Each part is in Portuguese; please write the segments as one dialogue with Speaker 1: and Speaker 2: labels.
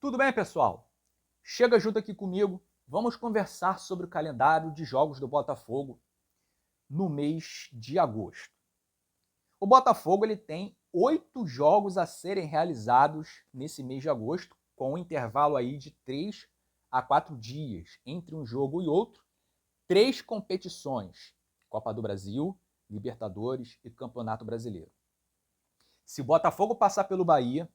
Speaker 1: Tudo bem, pessoal? Chega junto aqui comigo, vamos conversar sobre o calendário de jogos do Botafogo no mês de agosto. O Botafogo ele tem 8 jogos a serem realizados nesse mês de agosto, com um intervalo aí de 3 a 4 dias entre um jogo e outro, 3 competições, Copa do Brasil, Libertadores e Campeonato Brasileiro. Se o Botafogo passar pelo Bahia,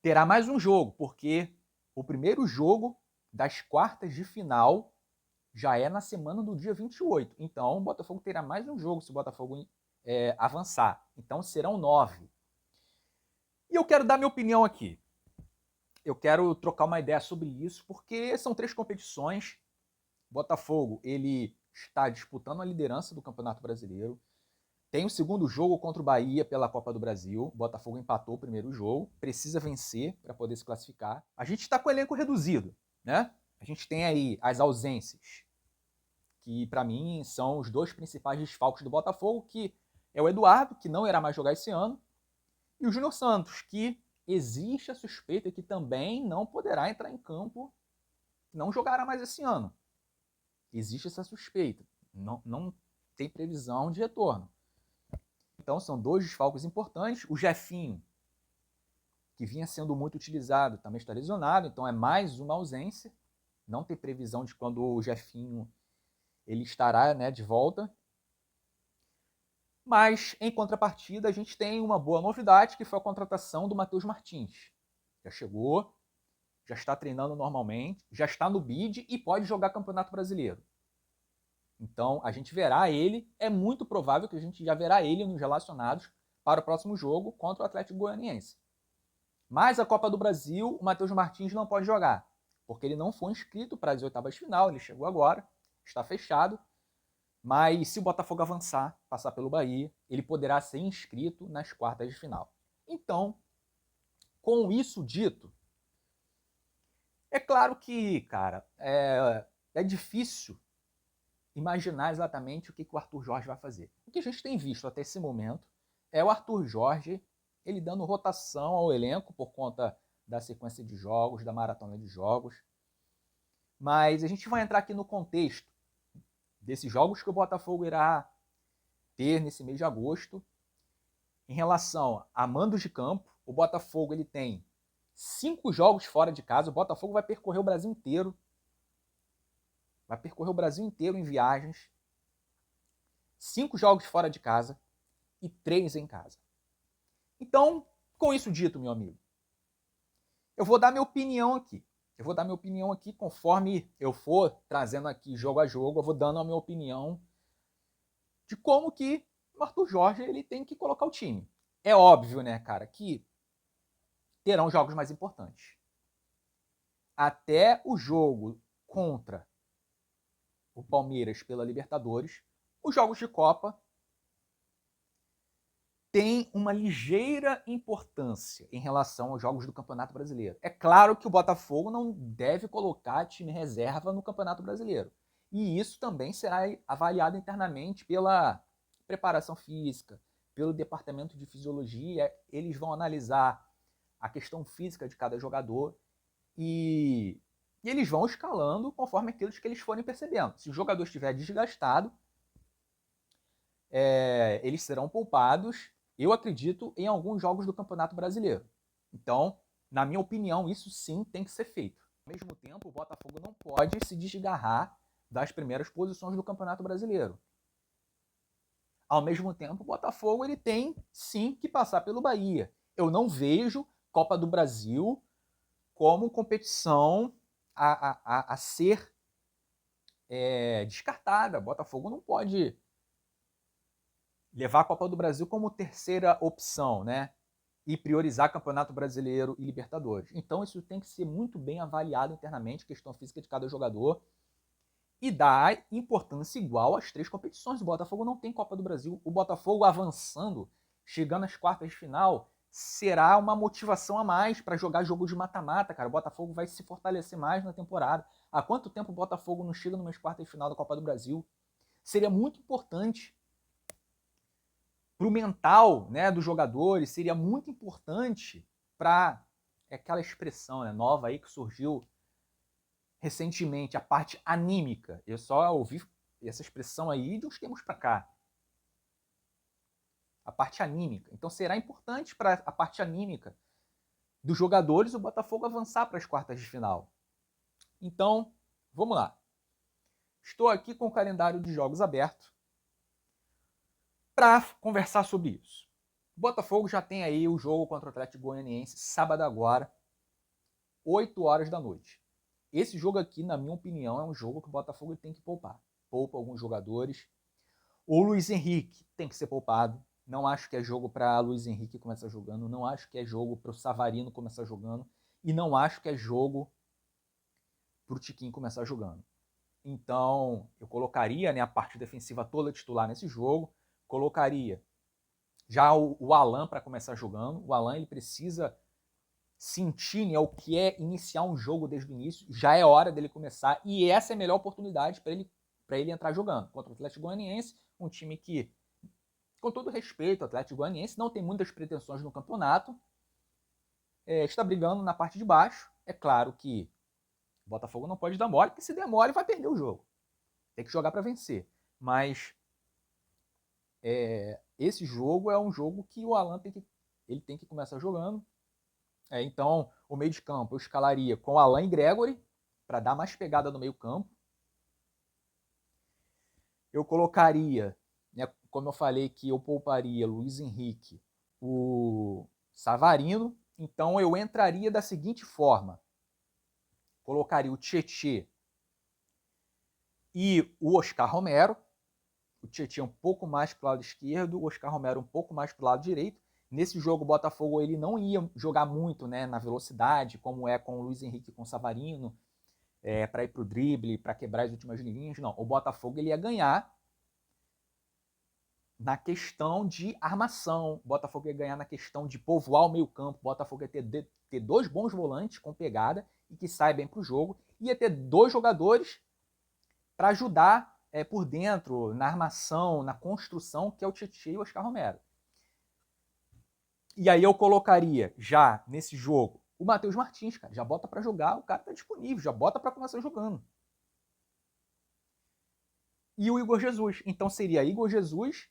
Speaker 1: terá mais um jogo, porque o primeiro jogo das quartas de final já é na semana do dia 28. Então, o Botafogo terá mais um jogo se o Botafogo avançar. Então, serão 9. E eu quero dar minha opinião aqui. Eu quero trocar uma ideia sobre isso, porque são 3 competições. O Botafogo ele está disputando a liderança do Campeonato Brasileiro. Tem o segundo jogo contra o Bahia pela Copa do Brasil. O Botafogo empatou o primeiro jogo. Precisa vencer para poder se classificar. A gente está com o elenco reduzido, né? A gente tem aí as ausências, que para mim são os 2 principais desfalques do Botafogo, que é o Eduardo, que não irá mais jogar esse ano, e o Júnior Santos, que existe a suspeita que também não poderá entrar em campo, não jogará mais esse ano. Existe essa suspeita. Não tem previsão de retorno. Então são 2 desfalques importantes. O Jefinho, que vinha sendo muito utilizado, também está lesionado, então é mais uma ausência. Não tem previsão de quando o Jefinho ele estará, né, de volta. Mas, em contrapartida, a gente tem uma boa novidade, que foi a contratação do Matheus Martins. Já chegou, já está treinando normalmente, já está no bid e pode jogar Campeonato Brasileiro. Então, a gente verá ele, é muito provável que a gente já verá ele nos relacionados para o próximo jogo contra o Atlético Goianiense. Mas a Copa do Brasil, o Matheus Martins não pode jogar, porque ele não foi inscrito para as oitavas de final, ele chegou agora, está fechado. Mas se o Botafogo avançar, passar pelo Bahia, ele poderá ser inscrito nas quartas de final. Então, com isso dito, é claro que, cara, é difícil imaginar exatamente o que o Arthur Jorge vai fazer. O que a gente tem visto até esse momento é o Arthur Jorge ele dando rotação ao elenco por conta da sequência de jogos, da maratona de jogos. Mas a gente vai entrar aqui no contexto desses jogos que o Botafogo irá ter nesse mês de agosto. Em relação a mandos de campo, o Botafogo ele tem 5 jogos fora de casa. O Botafogo vai percorrer o Brasil inteiro. Vai percorrer o Brasil inteiro em viagens. 5 jogos fora de casa e 3 em casa. Então, com isso dito, meu amigo, eu vou dar minha opinião aqui. Eu vou dar minha opinião aqui conforme eu for trazendo aqui jogo a jogo. Eu vou dando a minha opinião de como que o Arthur Jorge ele tem que colocar o time. É óbvio, né, cara, que terão jogos mais importantes. Até o jogo contra o Palmeiras pela Libertadores, os jogos de Copa têm uma ligeira importância em relação aos jogos do Campeonato Brasileiro. É claro que o Botafogo não deve colocar time reserva no Campeonato Brasileiro. E isso também será avaliado internamente pela preparação física, pelo departamento de fisiologia. Eles vão analisar a questão física de cada jogador e eles vão escalando conforme aquilo que eles forem percebendo. Se o jogador estiver desgastado, eles serão poupados, eu acredito, em alguns jogos do Campeonato Brasileiro. Então, na minha opinião, isso sim tem que ser feito. Ao mesmo tempo, o Botafogo não pode se desgarrar das primeiras posições do Campeonato Brasileiro. Ao mesmo tempo, o Botafogo ele tem sim que passar pelo Bahia. Eu não vejo Copa do Brasil como competição a ser descartada. Botafogo não pode levar a Copa do Brasil como terceira opção, né? E priorizar Campeonato Brasileiro e Libertadores. Então isso tem que ser muito bem avaliado internamente, questão física de cada jogador, e dar importância igual às 3 competições. O Botafogo não tem Copa do Brasil. O Botafogo avançando, chegando às quartas de final, será uma motivação a mais para jogar jogo de mata-mata, cara. O Botafogo vai se fortalecer mais na temporada. Há quanto tempo o Botafogo não chega numas quartas de final da Copa do Brasil? Seria muito importante para o mental, né, dos jogadores, seria muito importante para é aquela expressão, né, nova aí que surgiu recentemente, a parte anímica. Eu só ouvi essa expressão aí de uns tempos para cá. A parte anímica. Então será importante para a parte anímica dos jogadores o Botafogo avançar para as quartas de final. Então, vamos lá. Estou aqui com o calendário de jogos aberto para conversar sobre isso. O Botafogo já tem aí o jogo contra o Atlético Goianiense, sábado agora, 8 horas da noite. Esse jogo aqui, na minha opinião, é um jogo que o Botafogo tem que poupar. Poupa alguns jogadores. O Luiz Henrique tem que ser poupado. Não acho que é jogo para Luiz Henrique começar jogando. Não acho que é jogo para o Savarino começar jogando. E não acho que é jogo para o Tiquinho começar jogando. Então, eu colocaria, né, a parte defensiva toda titular nesse jogo. Colocaria já o Alan para começar jogando. O Alan ele precisa sentir, né, o que é iniciar um jogo desde o início. Já é hora dele começar. E essa é a melhor oportunidade para ele entrar jogando. Contra o Atlético Goianiense, um time que, com todo respeito, o Atlético Goianiense não tem muitas pretensões no campeonato. Está brigando na parte de baixo. É claro que o Botafogo não pode dar mole, porque se der mole vai perder o jogo. Tem que jogar para vencer. Mas esse jogo é um jogo que o Alan tem que começar jogando. Então, o meio de campo eu escalaria com Alan e Gregory, para dar mais pegada no meio campo. Eu colocaria, né, como eu falei que eu pouparia Luiz Henrique, o Savarino. Então, eu entraria da seguinte forma. Colocaria o Tietê e o Oscar Romero. O Tietê um pouco mais para o lado esquerdo, o Oscar Romero um pouco mais para o lado direito. Nesse jogo, o Botafogo ele não ia jogar muito, né, na velocidade, como é com o Luiz Henrique e com o Savarino, para ir para o drible, para quebrar as últimas linhas. Não, o Botafogo ele ia ganhar na questão de armação. O Botafogo ia ganhar na questão de povoar o meio campo. O Botafogo ia ter dois bons volantes com pegada e que saem bem para o jogo. Ia ter dois jogadores para ajudar por dentro, na armação, na construção, que é o Tietê e o Oscar Romero. E aí eu colocaria já nesse jogo o Matheus Martins, cara. Já bota para jogar, o cara tá disponível, já bota para começar jogando. E o Igor Jesus. Então seria Igor Jesus,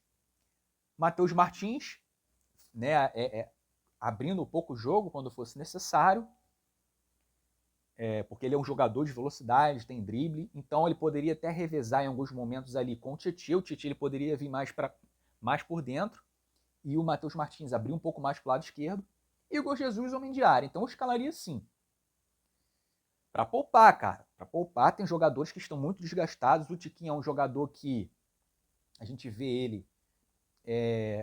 Speaker 1: Matheus Martins, né, abrindo um pouco o jogo quando fosse necessário, porque ele é um jogador de velocidade, tem drible, então ele poderia até revezar em alguns momentos ali com o Tietê. O Tietê ele poderia vir mais por dentro, e o Matheus Martins abrir um pouco mais para o lado esquerdo, e o Igor Jesus homem de área. Então eu escalaria assim. Para poupar, cara. Para poupar, tem jogadores que estão muito desgastados. O Tiquinho é um jogador que a gente vê ele.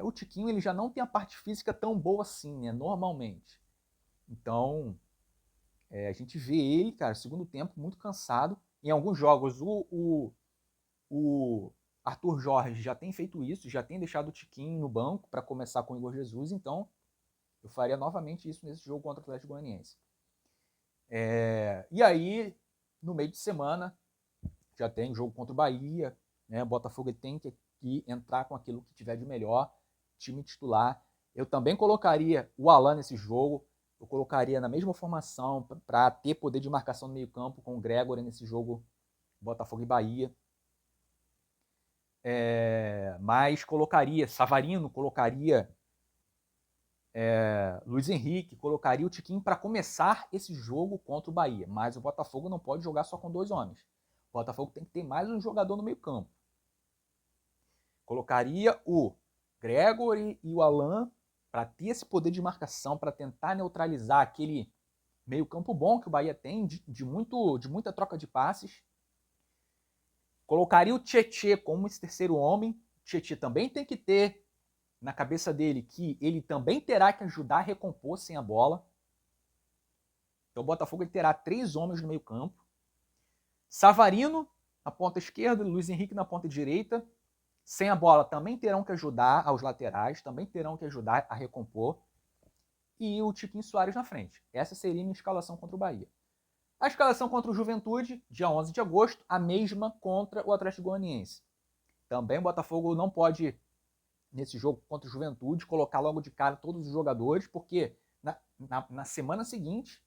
Speaker 1: O Tiquinho ele já não tem a parte física tão boa assim, né? Normalmente. Então, a gente vê ele, cara, segundo tempo, muito cansado. Em alguns jogos, o Arthur Jorge já tem feito isso, já tem deixado o Tiquinho no banco para começar com o Igor Jesus. Então, eu faria novamente isso nesse jogo contra o Atlético Goianiense. E aí, no meio de semana, já tem o jogo contra o Bahia, né? O Botafogo tem que entrar com aquilo que tiver de melhor, time titular. Eu também colocaria o Alan nesse jogo, eu colocaria na mesma formação para ter poder de marcação no meio campo com o Gregory nesse jogo Botafogo e Bahia. Mas colocaria Savarino, colocaria Luiz Henrique, colocaria o Tiquinho para começar esse jogo contra o Bahia. Mas o Botafogo não pode jogar só com dois homens. O Botafogo tem que ter mais um jogador no meio campo. Colocaria o Gregory e o Alan para ter esse poder de marcação, para tentar neutralizar aquele meio campo bom que o Bahia tem, de muita troca de passes. Colocaria o Tietê como esse terceiro homem. O Tietê também tem que ter na cabeça dele que ele também terá que ajudar a recompor sem a bola. Então o Botafogo ele terá 3 homens no meio campo. Savarino na ponta esquerda, Luiz Henrique na ponta direita. Sem a bola também terão que ajudar aos laterais, também terão que ajudar a recompor. E o Tiquinho Soares na frente. Essa seria a minha escalação contra o Bahia. A escalação contra o Juventude, dia 11 de agosto, a mesma contra o Atlético Goianiense. Também o Botafogo não pode, nesse jogo contra o Juventude, colocar logo de cara todos os jogadores, porque na semana seguinte,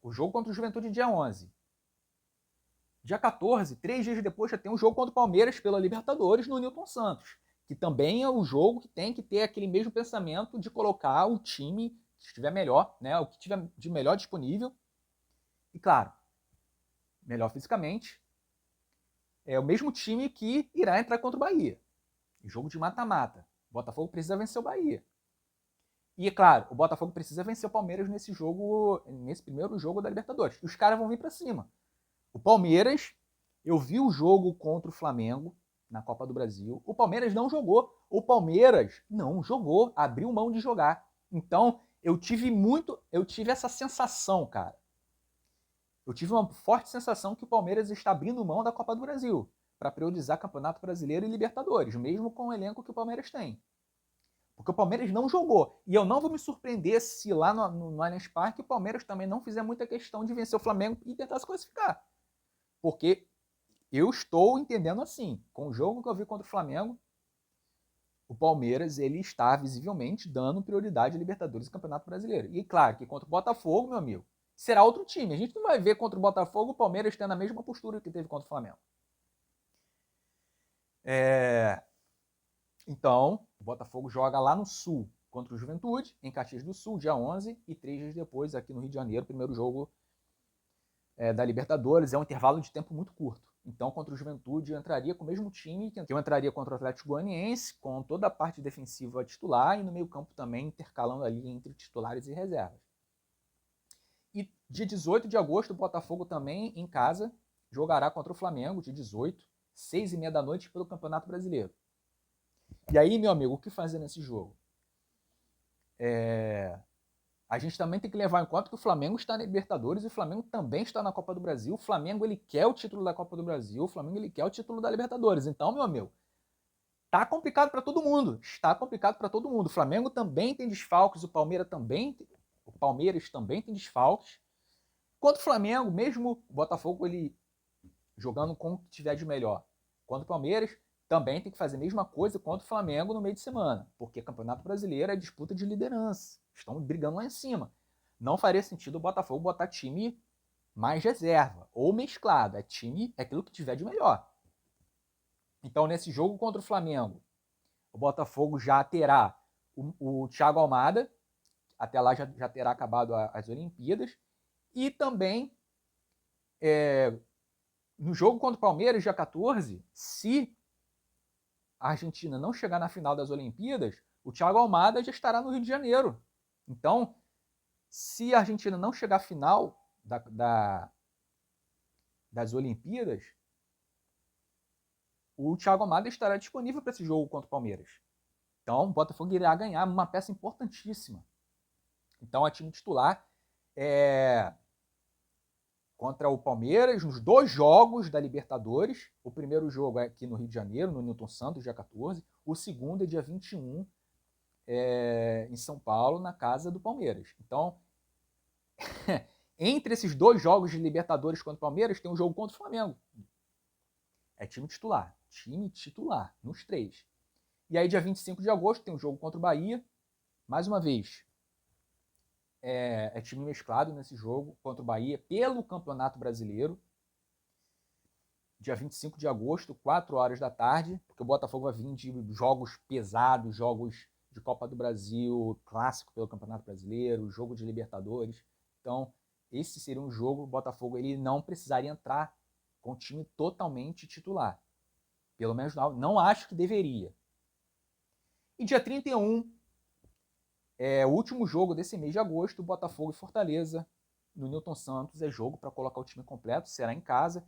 Speaker 1: o jogo contra o Juventude dia 11. Dia 14, 3 dias depois, já tem um jogo contra o Palmeiras pela Libertadores no Newton Santos, que também é o jogo que tem que ter aquele mesmo pensamento de colocar o time que estiver melhor, né, o que tiver de melhor disponível. E claro, melhor fisicamente, é o mesmo time que irá entrar contra o Bahia. Jogo de mata-mata. O Botafogo precisa vencer o Bahia. E, é claro, o Botafogo precisa vencer o Palmeiras nesse primeiro jogo da Libertadores. E os caras vão vir para cima. O Palmeiras, eu vi o jogo contra o Flamengo na Copa do Brasil. O Palmeiras não jogou. O Palmeiras não jogou, abriu mão de jogar. Então, eu tive essa sensação, cara. Eu tive uma forte sensação que o Palmeiras está abrindo mão da Copa do Brasil para priorizar Campeonato Brasileiro e Libertadores, mesmo com o elenco que o Palmeiras tem. Porque o Palmeiras não jogou. E eu não vou me surpreender se lá no Allianz Parque o Palmeiras também não fizer muita questão de vencer o Flamengo e tentar se classificar. Porque eu estou entendendo assim, com o jogo que eu vi contra o Flamengo, o Palmeiras ele está visivelmente dando prioridade a Libertadores e Campeonato Brasileiro. E claro que contra o Botafogo, meu amigo, será outro time. A gente não vai ver contra o Botafogo o Palmeiras tendo a mesma postura que teve contra o Flamengo. Então, o Botafogo joga lá no Sul contra o Juventude, em Caxias do Sul, dia 11, e 3 dias depois, aqui no Rio de Janeiro, primeiro jogo da Libertadores. É um intervalo de tempo muito curto. Então, contra o Juventude, eu entraria com o mesmo time que eu entraria contra o Atlético Goianiense, com toda a parte defensiva titular e no meio-campo também intercalando ali entre titulares e reservas. E dia 18 de agosto, o Botafogo também, em casa, jogará contra o Flamengo, dia 18, 6h30 da noite, pelo Campeonato Brasileiro. E aí, meu amigo, o que fazer nesse jogo? A gente também tem que levar em conta que o Flamengo está na Libertadores e o Flamengo também está na Copa do Brasil. O Flamengo ele quer o título da Copa do Brasil, o Flamengo ele quer o título da Libertadores. Então, meu amigo, tá complicado para todo mundo. Está complicado para todo mundo. O Flamengo também tem desfalques, o Palmeiras também tem desfalques. Quanto o Flamengo, mesmo o Botafogo ele jogando com o que tiver de melhor. Quanto o Palmeiras, também tem que fazer a mesma coisa contra o Flamengo no meio de semana, porque Campeonato Brasileiro é disputa de liderança. Estão brigando lá em cima. Não faria sentido o Botafogo botar time mais reserva ou mesclado. É time, é aquilo que tiver de melhor. Então, nesse jogo contra o Flamengo, o Botafogo já terá o Thiago Almada, até lá já terá acabado as Olimpíadas, e também no jogo contra o Palmeiras, dia 14, se a Argentina não chegar na final das Olimpíadas, o Thiago Almada já estará no Rio de Janeiro. Então, se a Argentina não chegar à final das Olimpíadas, o Thiago Almada estará disponível para esse jogo contra o Palmeiras. Então, o Botafogo irá ganhar uma peça importantíssima. Então, é time titular contra o Palmeiras nos 2 jogos da Libertadores. O primeiro jogo é aqui no Rio de Janeiro, no Newton Santos, dia 14. O segundo é dia 21, em São Paulo, na casa do Palmeiras. Então, entre esses 2 jogos de Libertadores contra o Palmeiras, tem um jogo contra o Flamengo. É time titular, nos 3. E aí, dia 25 de agosto, tem um jogo contra o Bahia. Mais uma vez, é time mesclado nesse jogo contra o Bahia pelo Campeonato Brasileiro. Dia 25 de agosto, 4 horas da tarde, porque o Botafogo vai vir de jogos pesados, jogos de Copa do Brasil, clássico pelo Campeonato Brasileiro, jogo de Libertadores. Então, esse seria um jogo, o Botafogo ele não precisaria entrar com o time totalmente titular. Pelo menos não acho que deveria. E dia 31, o último jogo desse mês de agosto, Botafogo e Fortaleza, no Newton Santos, é jogo para colocar o time completo, será em casa.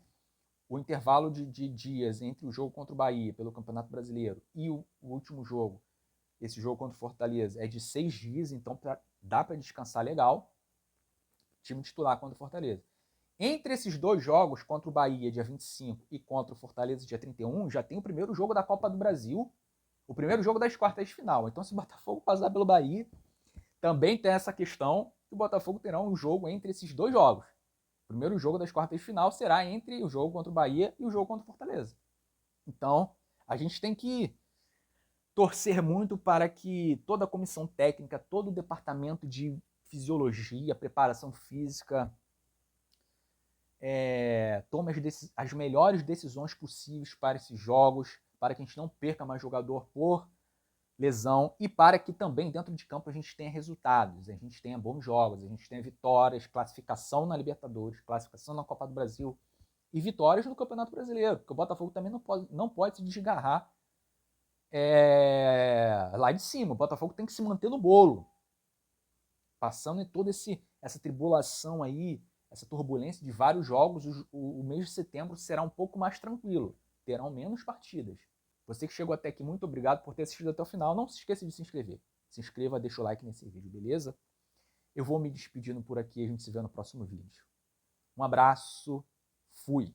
Speaker 1: O intervalo de dias entre o jogo contra o Bahia pelo Campeonato Brasileiro e o último jogo, esse jogo contra o Fortaleza, é de 6 dias, então dá para descansar legal. Time titular contra o Fortaleza. Entre esses 2 jogos, contra o Bahia, dia 25, e contra o Fortaleza, dia 31, já tem o primeiro jogo da Copa do Brasil, o primeiro jogo das quartas de final. Então, se o Botafogo passar pelo Bahia, também tem essa questão que o Botafogo terá um jogo entre esses 2 jogos. O primeiro jogo das quartas de final será entre o jogo contra o Bahia e o jogo contra o Fortaleza. Então, a gente tem que torcer muito para que toda a comissão técnica, todo o departamento de fisiologia, preparação física, tome as melhores decisões possíveis para esses jogos, para que a gente não perca mais jogador por lesão e para que também dentro de campo a gente tenha resultados, a gente tenha bons jogos, a gente tenha vitórias, classificação na Libertadores, classificação na Copa do Brasil e vitórias no Campeonato Brasileiro, porque o Botafogo também não pode se desgarrar lá de cima. O Botafogo tem que se manter no bolo, passando em toda essa tribulação aí, essa turbulência de vários jogos. O mês de setembro será um pouco mais tranquilo, terão menos partidas. Você que chegou até aqui, muito obrigado por ter assistido até o final. Não se esqueça de se inscrever. Se inscreva, deixa o like nesse vídeo, beleza? Eu vou me despedindo por aqui, a gente se vê no próximo vídeo. Um abraço, fui!